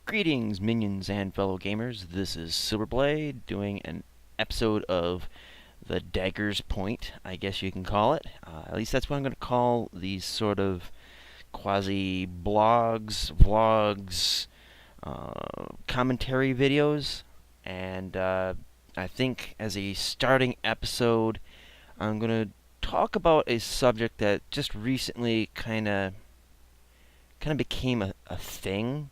Greetings, minions and fellow gamers. This is Silverblade doing an episode of the Dagger's Point, I guess you can call it. At least that's what I'm going to call these sort of quasi-blogs, vlogs, commentary videos. And I think as a starting episode, I'm going to talk about a subject that just recently kind of became a thing.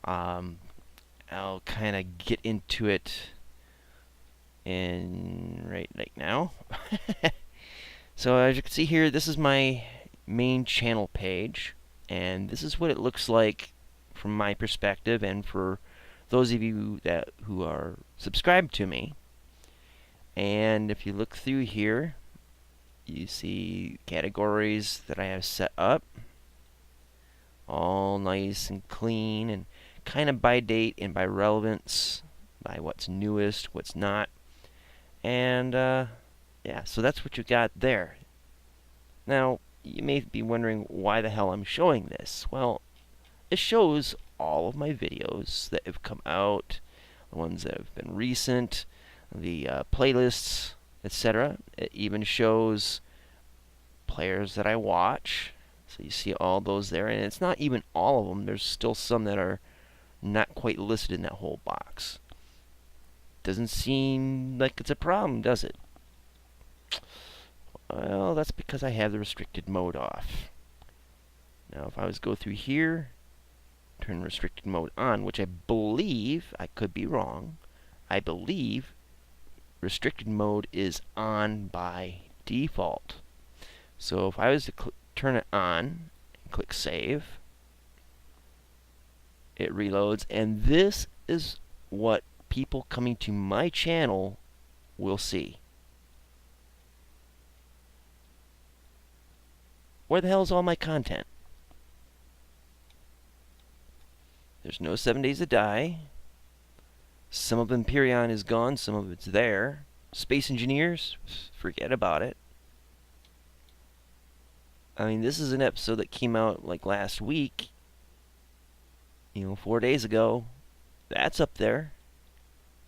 I'll kind of get into it right now. So as you can see here, this is my main channel page, and this is what it looks like from my perspective, and for those of you who are subscribed to me. And if you look through here, you see categories that I have set up, all nice and clean and kind of by date and by relevance, by what's newest, what's not. And yeah, so that's what you got there. Now, you may be wondering why the hell I'm showing this. Well, it shows all of my videos that have come out, the ones that have been recent, the playlists, etc. It even shows players that I watch. So you see all those there, and it's not even all of them. There's still some that are not quite listed in that whole box. Doesn't seem like it's a problem, does it? Well, that's because I have the restricted mode off. Now, if I was to go through here, turn restricted mode on, which I believe, I could be wrong, I believe restricted mode is on by default. So if I was to turn it on and click save, it reloads, and this is what people coming to my channel will see. Where the hell is all my content? There's no 7 Days to Die. Some of Empyrean is gone, some of it's there. Space Engineers, forget about it. I mean, this is an episode that came out like last week. 4 days ago. That's up there.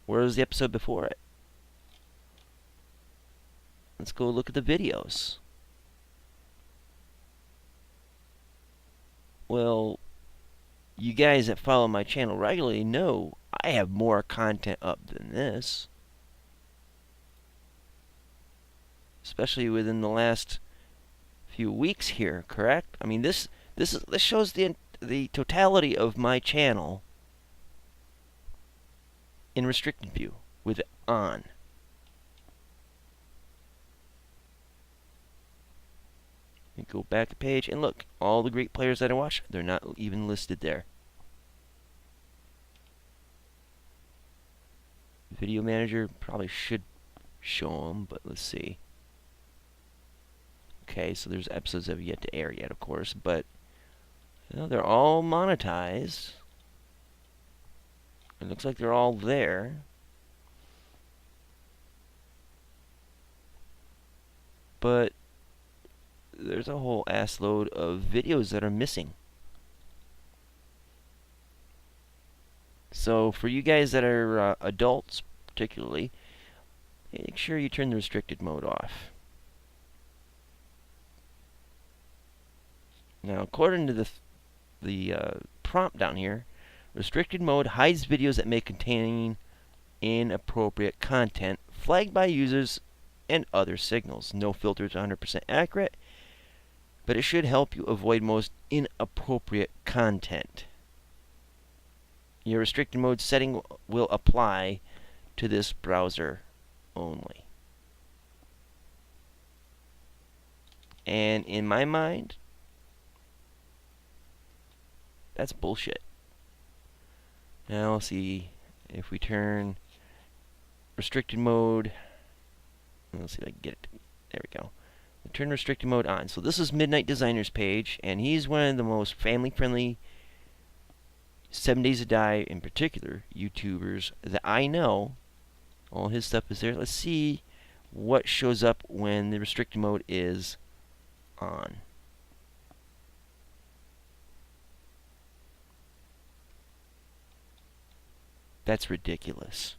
Where was the episode before it? Let's go look at the videos. Well, you guys that follow my channel regularly know I have more content up than this. Especially within the last few weeks here, correct? I mean, this shows the totality of my channel in restricted view with it on. You go back a page and look, all the great players that I watch, they're not even listed there. Video Manager probably should show them, but let's see. Okay, so there's episodes that have yet to air yet, of course, but they're all monetized. It looks like they're all there. But there's a whole ass load of videos that are missing. So for you guys that are adults, particularly, make sure you turn the restricted mode off. Now, according to the prompt down here, restricted mode hides videos that may contain inappropriate content flagged by users and other signals. No filter is 100% accurate, but it should help you avoid most inappropriate content. Your restricted mode setting will apply to this browser only. And in my mind, that's bullshit. Now, let's see if we turn restricted mode. Let's see if I can get it. There we go. Turn restricted mode on. So this is Midnight Designer's page, and he's one of the most family-friendly 7 Days to Die, in particular, YouTubers that I know. All his stuff is there. Let's see what shows up when the restricted mode is on. That's ridiculous.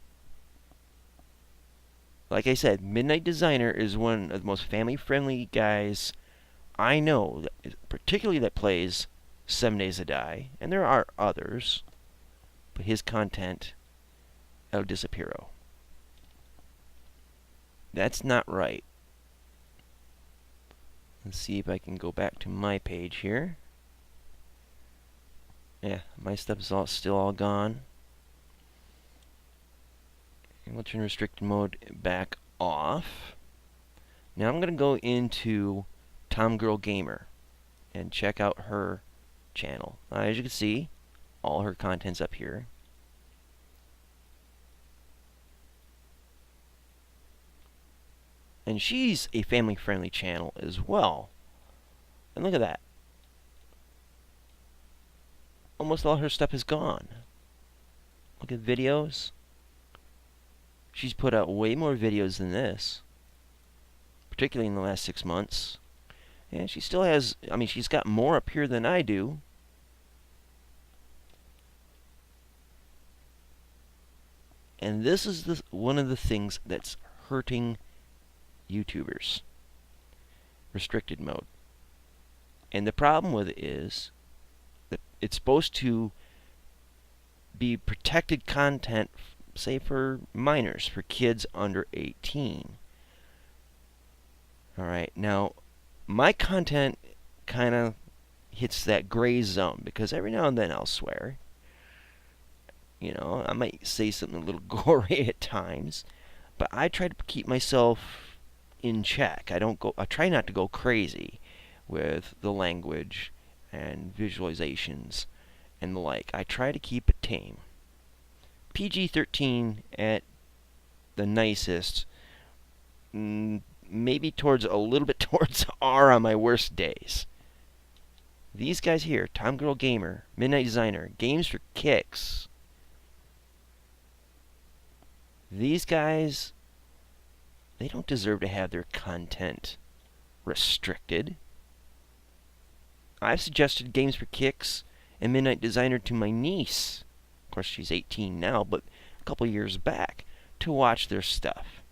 Like I said, Midnight Designer is one of the most family-friendly guys I know, particularly that plays 7 Days to Die, and there are others, but his content, el disappearo. That's not right. Let's see if I can go back to my page here. Yeah, my stuff is still all gone. And we'll turn restricted mode back off. Now I'm going to go into TomGirlGamer and check out her channel. As you can see, all her content's up here. And she's a family-friendly channel as well. And look at that. Almost all her stuff is gone. Look at videos. She's put out way more videos than this, particularly in the last 6 months. And she still has, I mean, she's got more up here than I do. And this is one of the things that's hurting YouTubers. Restricted mode. And the problem with it is that it's supposed to be protected content, say for minors, for kids under 18. Alright, now my content kind of hits that gray zone because every now and then I'll swear. You know, I might say something a little gory at times, but I try to keep myself in check. I try not to go crazy with the language and visualizations and the like. I try to keep it tame. PG-13 at the nicest, maybe a little bit towards R on my worst days. These guys here, TomGirlGamer, Midnight Designer, Games for Kicks. These guys, they don't deserve to have their content restricted. I've suggested Games for Kicks and Midnight Designer to my niece. Of course, she's 18 now, but a couple years back, to watch their stuff.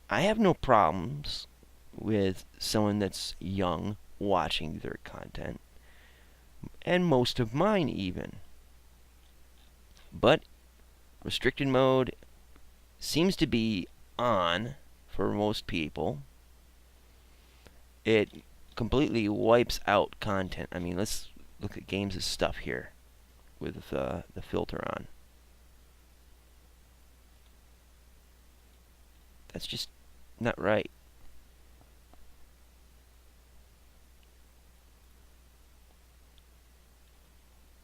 I have no problems with someone that's young watching their content, and most of mine even. But restricted mode seems to be on for most people. It completely wipes out content. I mean, let's look at Games' stuff here with the filter on. That's just not right.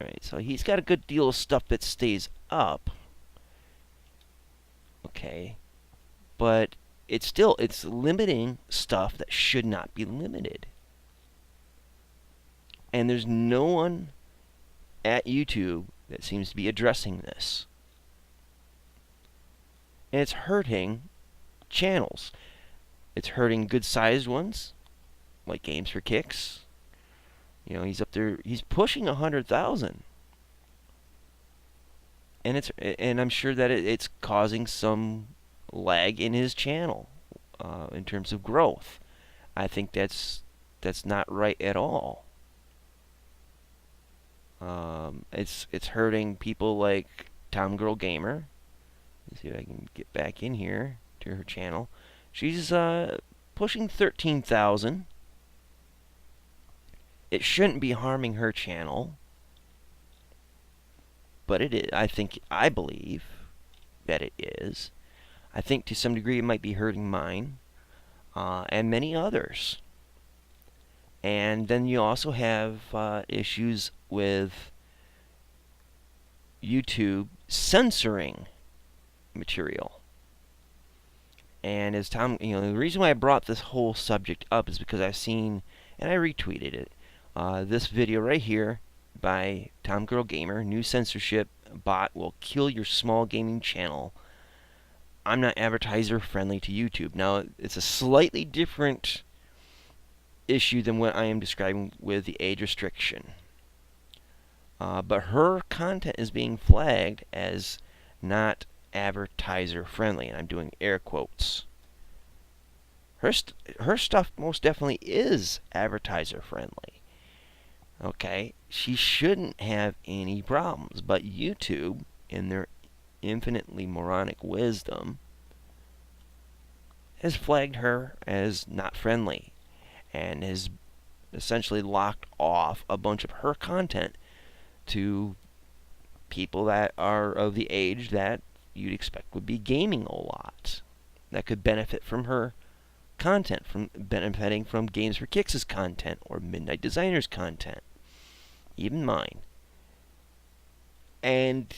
Alright, so he's got a good deal of stuff that stays up. Okay. But it's limiting stuff that should not be limited. And there's no one at YouTube that seems to be addressing this. And it's hurting channels. It's hurting good-sized ones, like Games for Kicks. You know, he's up there, he's pushing 100,000. And I'm sure that it's causing some lag in his channel in terms of growth. I think that's not right at all. It's hurting people like TomGirlGamer. Let's see if I can get back in here to her channel. She's pushing 13,000. It shouldn't be harming her channel, but it is. I believe that it is. I think to some degree it might be hurting mine and many others. And then you also have issues with YouTube censoring material. And as the reason why I brought this whole subject up is because I've seen, and I retweeted it, this video right here by TomGirlGamer, new censorship bot will kill your small gaming channel. I'm not advertiser friendly to YouTube. Now, it's a slightly different issue than what I am describing with the age restriction. But her content is being flagged as not advertiser friendly, and I'm doing air quotes. Her stuff most definitely is advertiser friendly. Okay, she shouldn't have any problems, but YouTube, in their infinitely moronic wisdom, has flagged her as not friendly and has essentially locked off a bunch of her content to people that are of the age that you'd expect would be gaming a lot, that could benefit from her content, from benefiting from Games for Kicks' content or Midnight Designer's content, even mine. And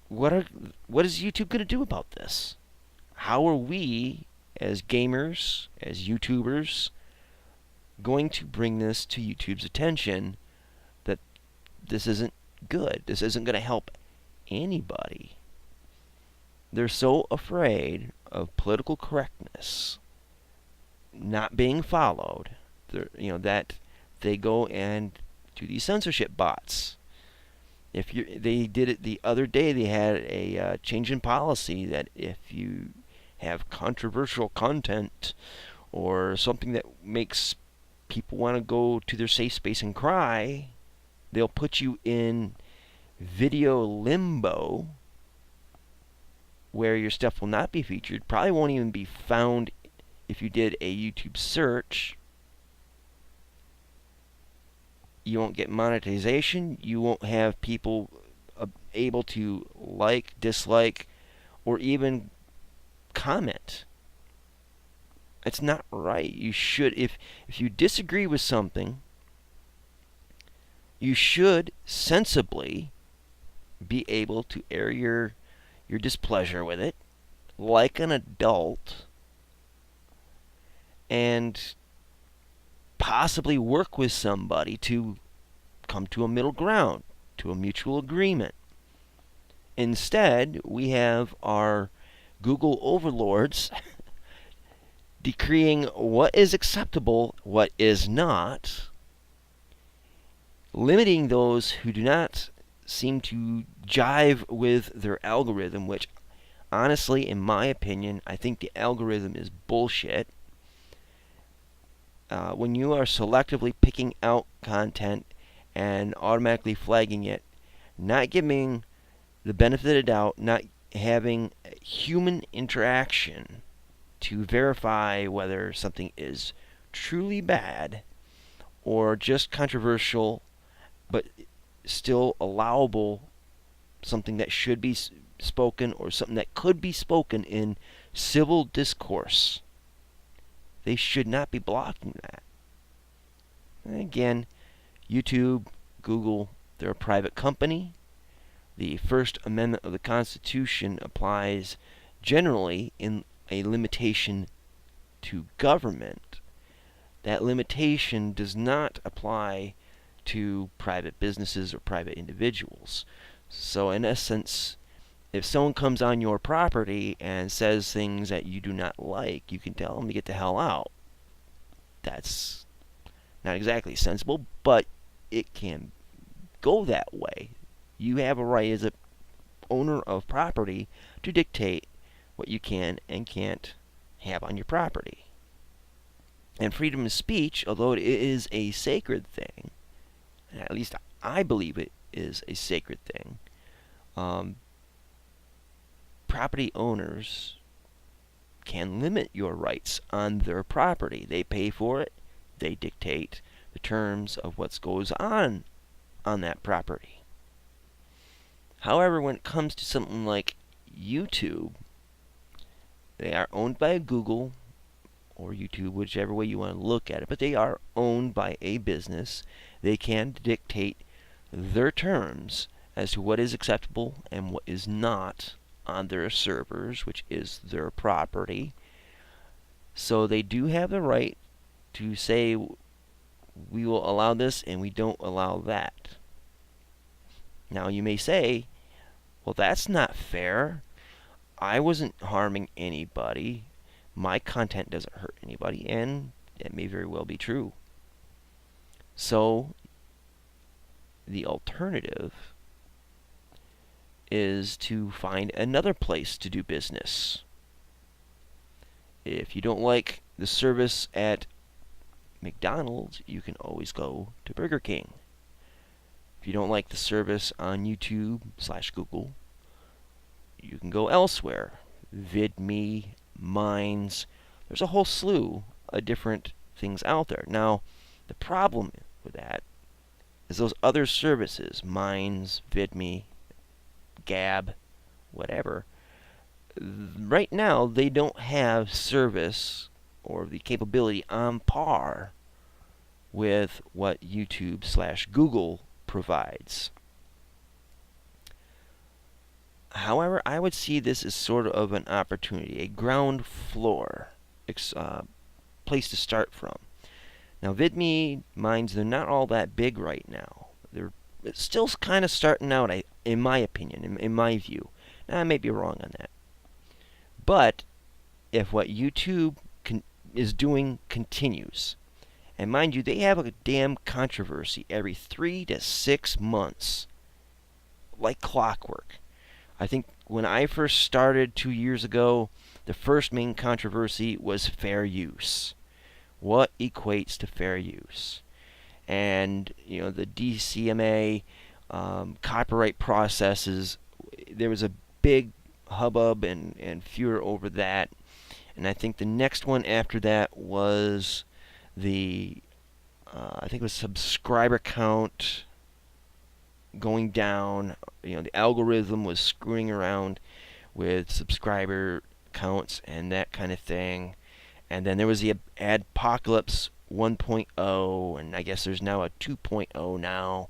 what is YouTube going to do about this? How are we, as gamers, as YouTubers, going to bring this to YouTube's attention that this isn't good? This isn't going to help anybody. They're so afraid of political correctness not being followed, that they go and do these censorship bots. They did it the other day. They had a change in policy that if you have controversial content or something that makes people want to go to their safe space and cry, they'll put you in video limbo where your stuff will not be featured. Probably won't even be found if you did a YouTube search. You won't get monetization. You won't have people able to like, dislike, or even comment. It's not right. You should, if you disagree with something, you should sensibly be able to air your displeasure with it like an adult and possibly work with somebody to come to a middle ground, to a mutual agreement. Instead, we have our Google overlords decreeing what is acceptable, what is not, limiting those who do not seem to jive with their algorithm, which honestly, in my opinion, I think the algorithm is bullshit. When you are selectively picking out content and automatically flagging it, not giving the benefit of the doubt, not having human interaction to verify whether something is truly bad or just controversial but still allowable, something that should be spoken or something that could be spoken in civil discourse. They should not be blocking that. And again, YouTube, Google, they're a private company. The First Amendment of the Constitution applies generally in a limitation to government. That limitation does not apply to private businesses or private individuals. So in essence, if someone comes on your property and says things that you do not like, you can tell them to get the hell out. That's not exactly sensible, but it can go that way. You have a right as an owner of property to dictate what you can and can't have on your property. And freedom of speech, although it is a sacred thing, at least I believe it is a sacred thing, property owners can limit your rights on their property. They pay for it. They dictate the terms of what goes on that property. However, when it comes to something like YouTube, they are owned by Google or YouTube, whichever way you want to look at it, but they are owned by a business. They can dictate their terms as to what is acceptable and what is not on their servers, which is their property. So they do have the right to say, we will allow this and we don't allow that. Now you may say, well, that's not fair. I wasn't harming anybody. My content doesn't hurt anybody, and it may very well be true. So the alternative is to find another place to do business. If you don't like the service at McDonald's, you can always go to Burger King. If you don't like the service on YouTube/Google, you can go elsewhere. VidMe, Minds. There's a whole slew of different things out there. Now, the problem with that is those other services, Minds, VidMe, Gab, whatever, right now they don't have service or the capability on par with what YouTube/Google provides. However, I would see this as sort of an opportunity, a ground floor place to start from. Now, VidMe, Minds, they're not all that big right now. They're still kind of starting out, in my opinion, in my view. Now, I may be wrong on that. But if what YouTube is doing continues, and mind you, they have a damn controversy every 3 to 6 months, like clockwork. I think when I first started 2 years ago, the first main controversy was fair use. What equates to fair use? And, you know, the DCMA copyright processes, there was a big hubbub and furor over that. And I think the next one after that was the, I think it was subscriber count going down. You know, the algorithm was screwing around with subscriber counts and that kind of thing. And then there was the Adpocalypse 1.0, and I guess there's now a 2.0 now.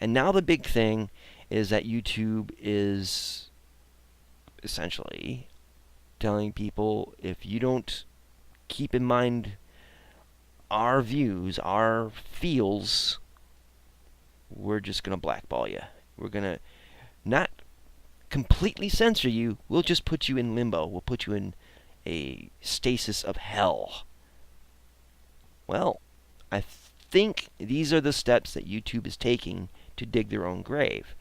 And now the big thing is that YouTube is essentially telling people, if you don't keep in mind our views, our feels, we're just going to blackball you. We're going to not completely censor you. We'll just put you in limbo. We'll put you in a stasis of hell. Well, I think these are the steps that YouTube is taking to dig their own grave.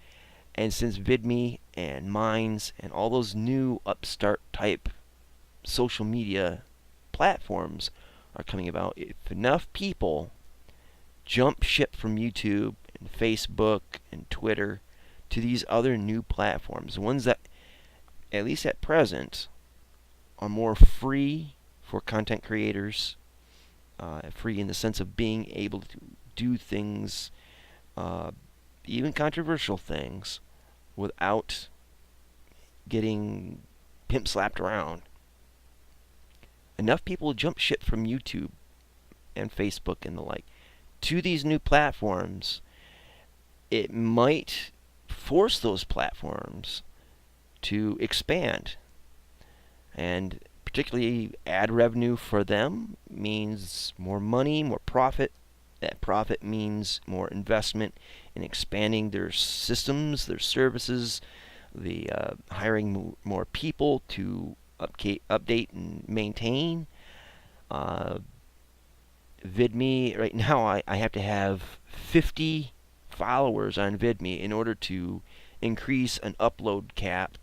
And since VidMe and Minds and all those new upstart type social media platforms are coming about, if enough people jump ship from YouTube and Facebook and Twitter to these other new platforms, ones that, at least at present, are more free for content creators, free in the sense of being able to do things, even controversial things, without getting pimp slapped around. Enough people jump ship from YouTube and Facebook and the like to these new platforms, it might force those platforms to expand. And particularly ad revenue for them means more money, more profit. That profit means more investment in expanding their systems, their services, the hiring more people to update and maintain. VidMe, right now I have to have 50 followers on VidMe in order to increase an upload cap.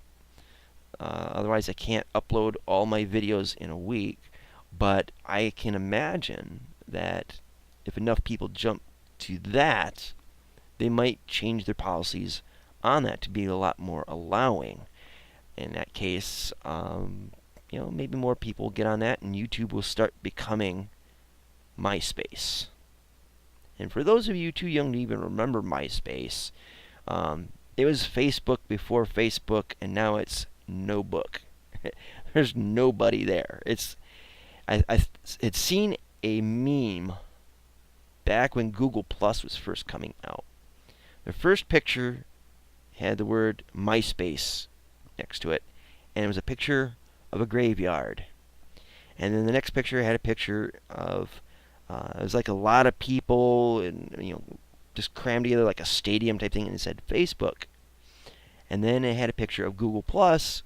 Otherwise I can't upload all my videos in a week. But I can imagine that if enough people jump to that, they might change their policies on that to be a lot more allowing. In that case, maybe more people get on that and YouTube will start becoming MySpace. And for those of you too young to even remember MySpace, it was Facebook before Facebook, and now it's no book. There's nobody there. I'd seen a meme back when Google Plus was first coming out. The first picture had the word MySpace next to it, and it was a picture of a graveyard. And then the next picture had a picture of it was like a lot of people and just crammed together like a stadium type thing, and it said Facebook. And then it had a picture of Google Plus,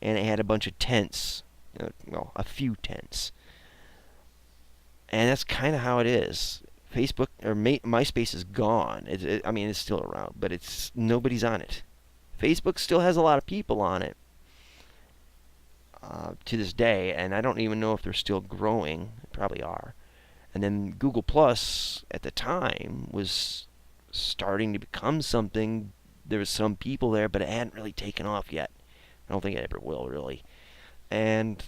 and it had a bunch of tents, a few tents. And that's kind of how it is. Facebook or MySpace is gone. I mean, it's still around, but nobody's on it. Facebook still has a lot of people on it to this day, and I don't even know if they're still growing. They probably are. And then Google Plus at the time was starting to become something. There was some people there, but it hadn't really taken off yet. I don't think it ever will, really. And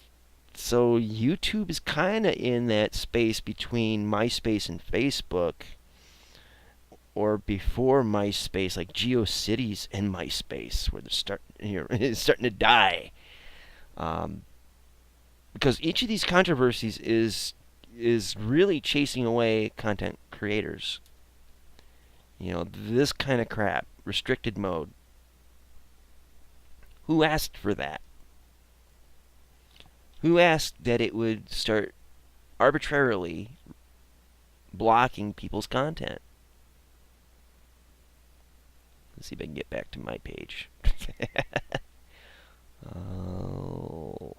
so YouTube is kind of in that space between MySpace and Facebook, or before MySpace, like GeoCities and MySpace, where it's starting to die. Because each of these controversies is really chasing away content creators. You know, this kind of crap, restricted mode. Who asked for that? Who asked that it would start arbitrarily blocking people's content? Let's see if I can get back to my page. Oh,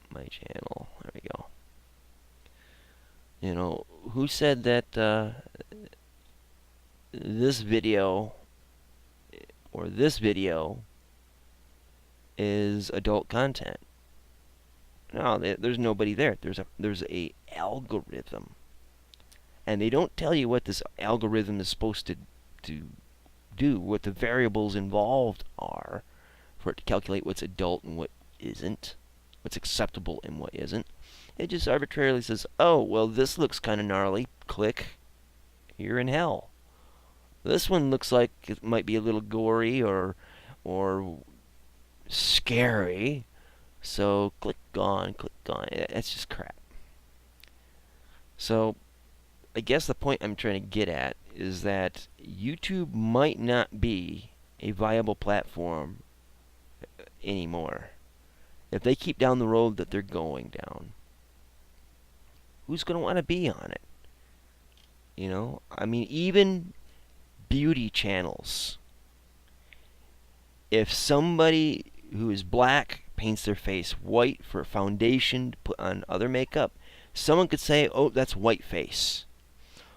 my channel. There we go. You know, who said that this video or this video is adult content? No, there's nobody there. There's a algorithm, and they don't tell you what this algorithm is supposed to do, what the variables involved are for it to calculate what's adult and what isn't, what's acceptable and what isn't. It just arbitrarily says, oh, well, this looks kind of gnarly. Click. You're in hell. This one looks like it might be a little gory or scary. So click on. That's just crap. So I guess the point I'm trying to get at is that YouTube might not be a viable platform anymore. If they keep down the road that they're going down, who's going to want to be on it? You know, I mean, even beauty channels. If somebody who is black paints their face white for foundation to put on other makeup, someone could say, oh, that's whiteface.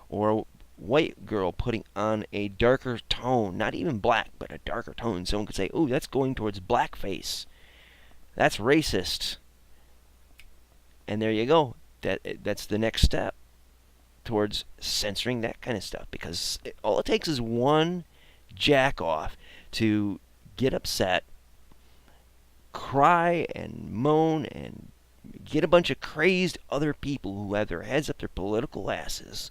Or a white girl putting on a darker tone, not even black, but a darker tone. Someone could say, oh, that's going towards blackface. That's racist. And there you go. That's the next step towards censoring that kind of stuff. Because all it takes is one jack-off to get upset, cry and moan, and get a bunch of crazed other people who have their heads up their political asses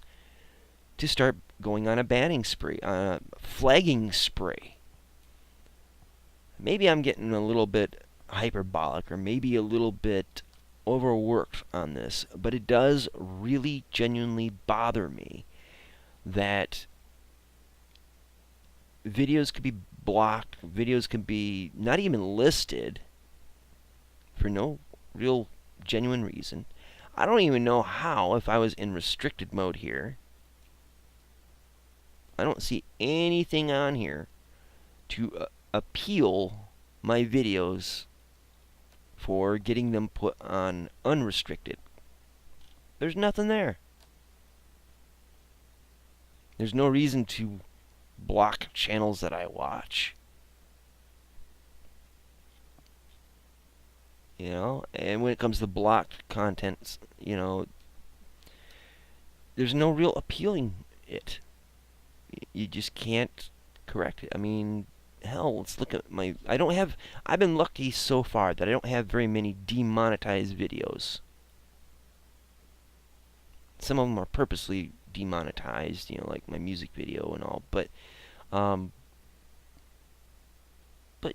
to start going on a banning spree, on a flagging spree. Maybe I'm getting a little bit hyperbolic, or maybe a little bit overworked on this, but it does really genuinely bother me that videos could be blocked, videos can be not even listed for no real genuine reason. I don't even know how, if I was in restricted mode here, I don't see anything on here to appeal my videos for getting them put on unrestricted. There's nothing there. There's no reason to block channels that I watch. You know, and when it comes to blocked content, you know, there's no real appealing it. You just can't correct it. I mean, hell, let's look at I've been lucky so far that I don't have very many demonetized videos. Some of them are purposely demonetized, you know, like my music video and all, but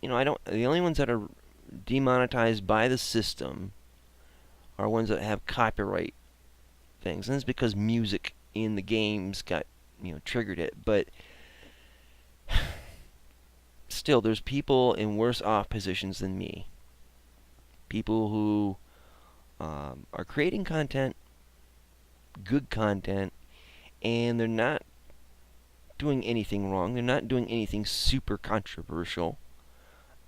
you know, the only ones that are demonetized by the system are ones that have copyright things, and it's because music in the games got, you know, triggered it. But still, there's people in worse off positions than me. People who are creating content, good content, and they're not doing anything wrong. They're not doing anything super controversial.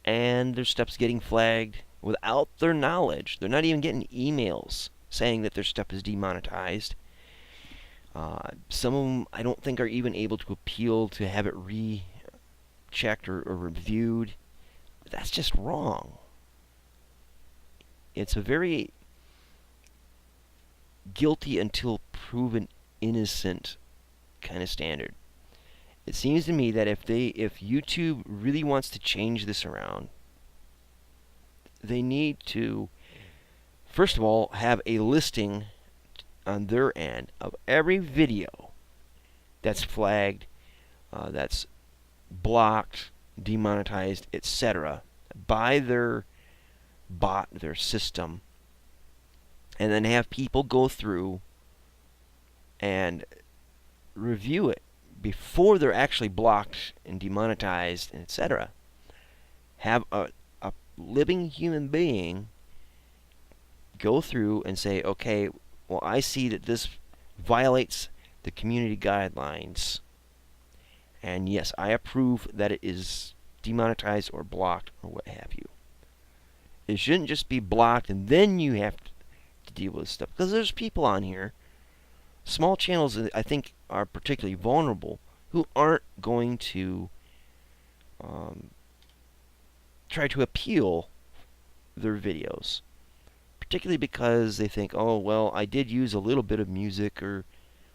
And their stuff's getting flagged without their knowledge. They're not even getting emails saying that their stuff is demonetized. Some of them I don't think are even able to appeal to have it rechecked or reviewed. That's just wrong. It's a very guilty until proven innocent kind of standard. It seems to me that if YouTube really wants to change this around, they need to, first of all, have a listing on their end of every video that's flagged, that's blocked, demonetized, etc. by their bot, their system, and then have people go through and review it before they're actually blocked and demonetized, etc. Have a living human being go through and say, okay, well, I see that this violates the community guidelines, and yes, I approve that it is demonetized or blocked or what have you. It shouldn't just be blocked and then you have to deal with stuff, because there's people on here, small channels that I think are particularly vulnerable, who aren't going to try to appeal their videos, particularly because they think, oh, well, I did use a little bit of music or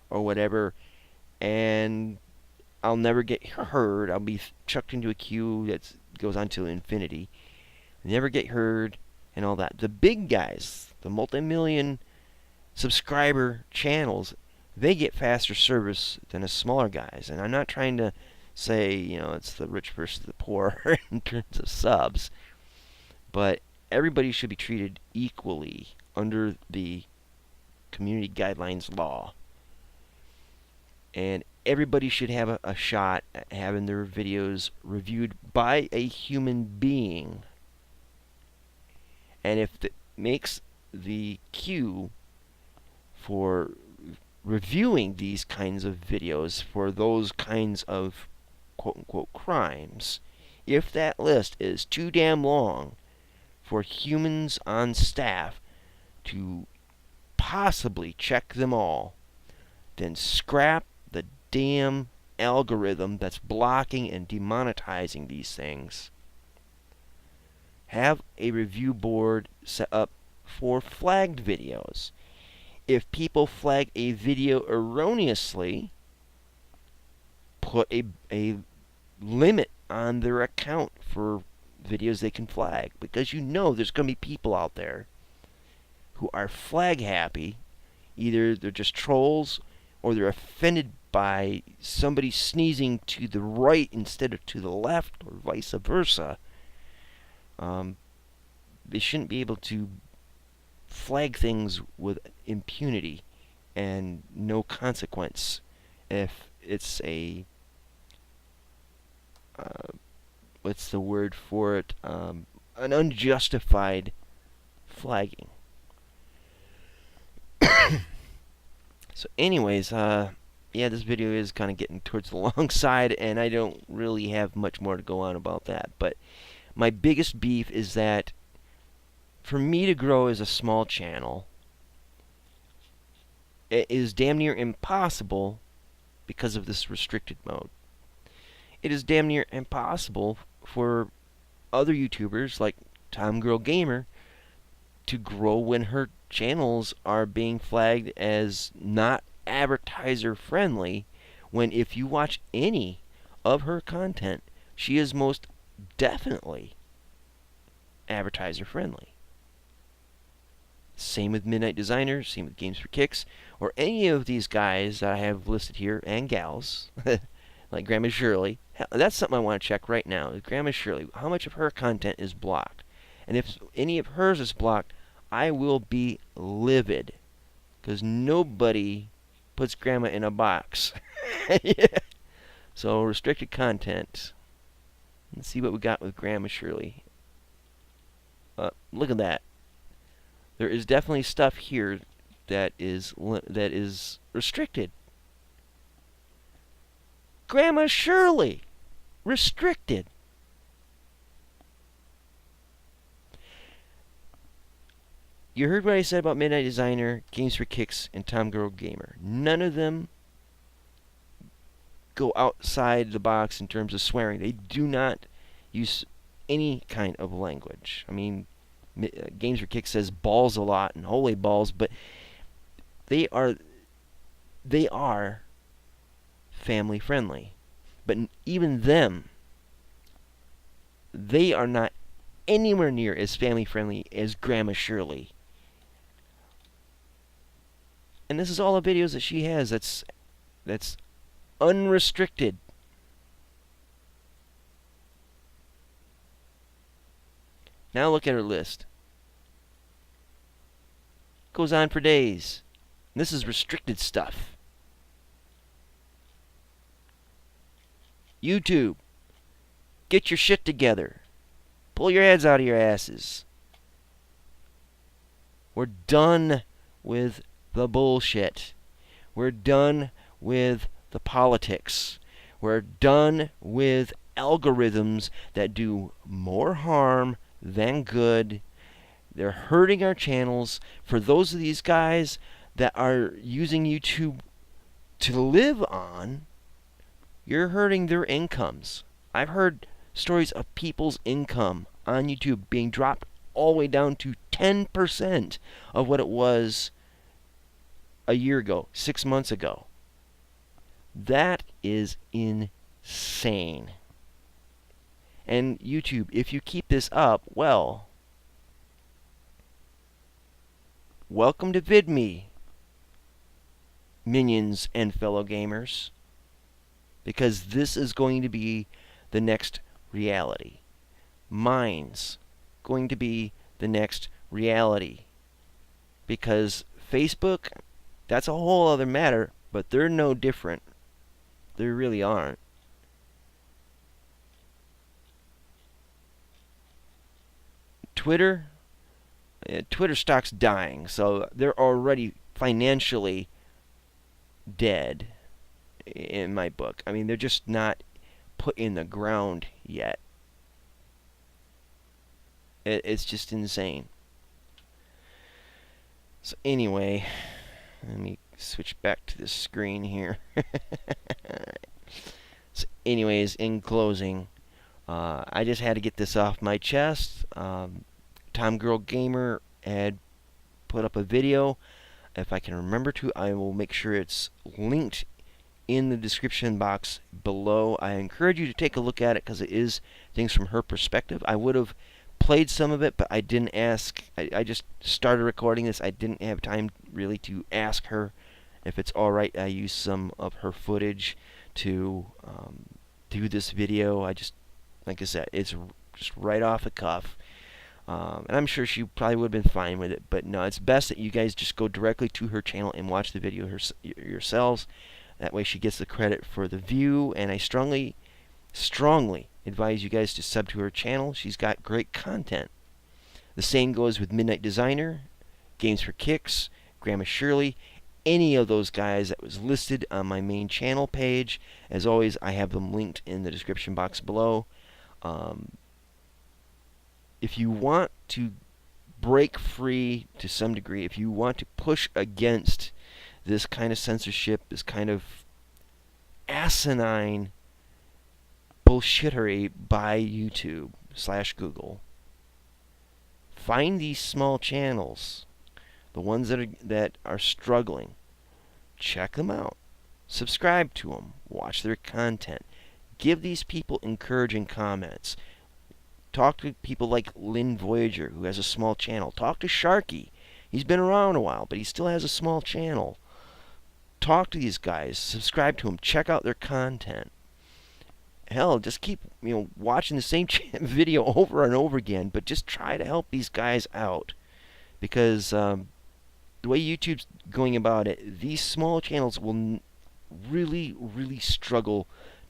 whatever, and I'll never get heard. I'll be chucked into a queue that goes on to infinity, never get heard, and all that. The big guys, the multi-million subscriber channels, they get faster service than the smaller guys. And I'm not trying to say, it's the rich versus the poor in terms of subs, but everybody should be treated equally under the community guidelines law. And everybody should have a shot at having their videos reviewed by a human being. And if it makes the queue for reviewing these kinds of videos for those kinds of quote-unquote crimes, if that list is too damn long for humans on staff to possibly check them all, then scrap the damn algorithm that's blocking and demonetizing these things. Have a review board set up for flagged videos. If people flag a video erroneously, put a limit on their account for videos they can flag, because there's going to be people out there who are flag happy. Either they're just trolls or they're offended by somebody sneezing to the right instead of to the left, or vice versa. They shouldn't be able to flag things with impunity and no consequence if it's a what's the word for it? An unjustified flagging. So anyways, yeah, this video is kind of getting towards the long side, and I don't really have much more to go on about that. But my biggest beef is that for me to grow as a small channel, it is damn near impossible because of this restricted mode. It is damn near impossible for other YouTubers like TomGirlGamer to grow when her channels are being flagged as not advertiser friendly, when if you watch any of her content, she is most definitely advertiser friendly. Same with Midnight Designer, same with Games for Kicks, or any of these guys that I have listed here, and gals, like Grandma Shirley. Hell, that's something I want to check right now. Grandma Shirley, how much of her content is blocked? And if any of hers is blocked, I will be livid, because nobody puts Grandma in a box. Yeah. So, restricted content. Let's see what we got with Grandma Shirley. Look at that. There is definitely stuff here that is restricted. Grandma Shirley, restricted. You heard what I said about Midnight Designer, Games for Kicks, and TomGirlGamer. None of them go outside the box in terms of swearing. They do not use any kind of language. I mean, Games for Kicks says balls a lot and holy balls, but they are family friendly. But even them, they are not anywhere near as family friendly as Grandma Shirley. And this is all the videos that she has that's unrestricted. Now look at her list. Goes on for days. And this is restricted stuff. YouTube, get your shit together. Pull your heads out of your asses. We're done with the bullshit. We're done with the politics. We're done with algorithms that do more harm than good. They're hurting our channels. For those of these guys that are using YouTube to live on, you're hurting their incomes. I've heard stories of people's income on YouTube being dropped all the way down to 10% of what it was a year ago, 6 months ago. That is insane. And YouTube, if you keep this up, well, welcome to VidMe, minions and fellow gamers. Because this is going to be the next reality. Mine's going to be the next reality. Because Facebook, that's a whole other matter, but they're no different. They really aren't. Twitter stock's dying, so they're already financially dead. In my book. I mean, they're just not put in the ground yet. It's just insane. So anyway, let me switch back to the screen here. So anyways, in closing, I just had to get this off my chest. TomGirlGamer had put up a video. If I can remember to, I will make sure it's linked in the description box below. I encourage you to take a look at it because it is things from her perspective. I would have played some of it, but I didn't ask. I just started recording this. I didn't have time really to ask her if it's alright. I used some of her footage to do this video. I just, like I said, it's just right off the cuff. And I'm sure she probably would have been fine with it, but no, it's best that you guys just go directly to her channel and watch the video yourselves. That way she gets the credit for the view, and I strongly advise you guys to sub to her channel. She's got great content. The same goes with Midnight Designer, Games for Kicks, Grandma Shirley, any of those guys that was listed on my main channel page. As always, I have them linked in the description box below. If you want to break free to some degree, if you want to push against this kind of censorship, this kind of asinine bullshittery by YouTube / Google, find these small channels, the ones that are struggling, check them out, subscribe to them, watch their content, give these people encouraging comments, talk to people like Lynn Voyager, who has a small channel, talk to Sharky. He's been around a while, but he still has a small channel. Talk to these guys, subscribe to them, check out their content. Hell, just keep watching the same video over and over again, but just try to help these guys out. Because the way YouTube's going about it, these small channels will really, really struggle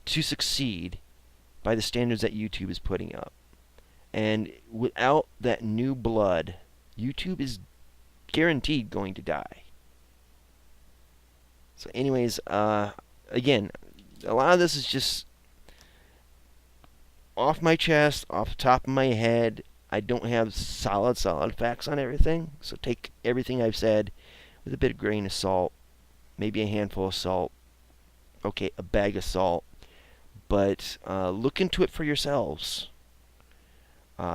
to succeed by the standards that YouTube is putting up. And without that new blood, YouTube is guaranteed going to die. So anyways, again, a lot of this is just off my chest, off the top of my head. I don't have solid facts on everything, so take everything I've said with a bit of grain of salt, maybe a handful of salt, okay, a bag of salt, but look into it for yourselves.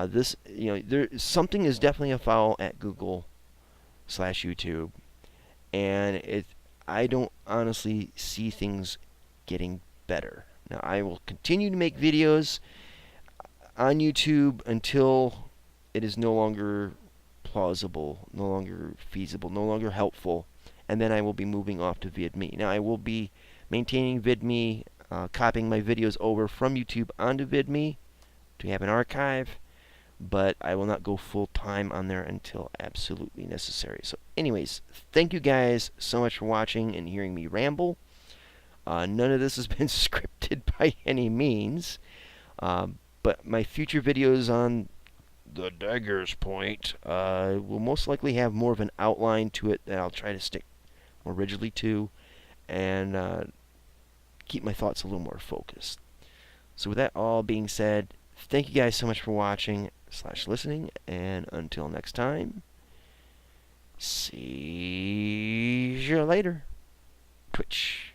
This, something is definitely afoul at Google/YouTube, and I don't honestly see things getting better. Now, I will continue to make videos on YouTube until it is no longer plausible, no longer feasible, no longer helpful, and then I will be moving off to VidMe. Now, I will be maintaining VidMe, copying my videos over from YouTube onto VidMe to have an archive, but I will not go full-time on there until absolutely necessary. So anyways, thank you guys so much for watching and hearing me ramble. None of this has been scripted by any means, but my future videos on the Dagger's point will most likely have more of an outline to it that I'll try to stick more rigidly to, and keep my thoughts a little more focused. So with that all being said, thank you guys so much for watching / listening, and until next time, see you later. Twitch.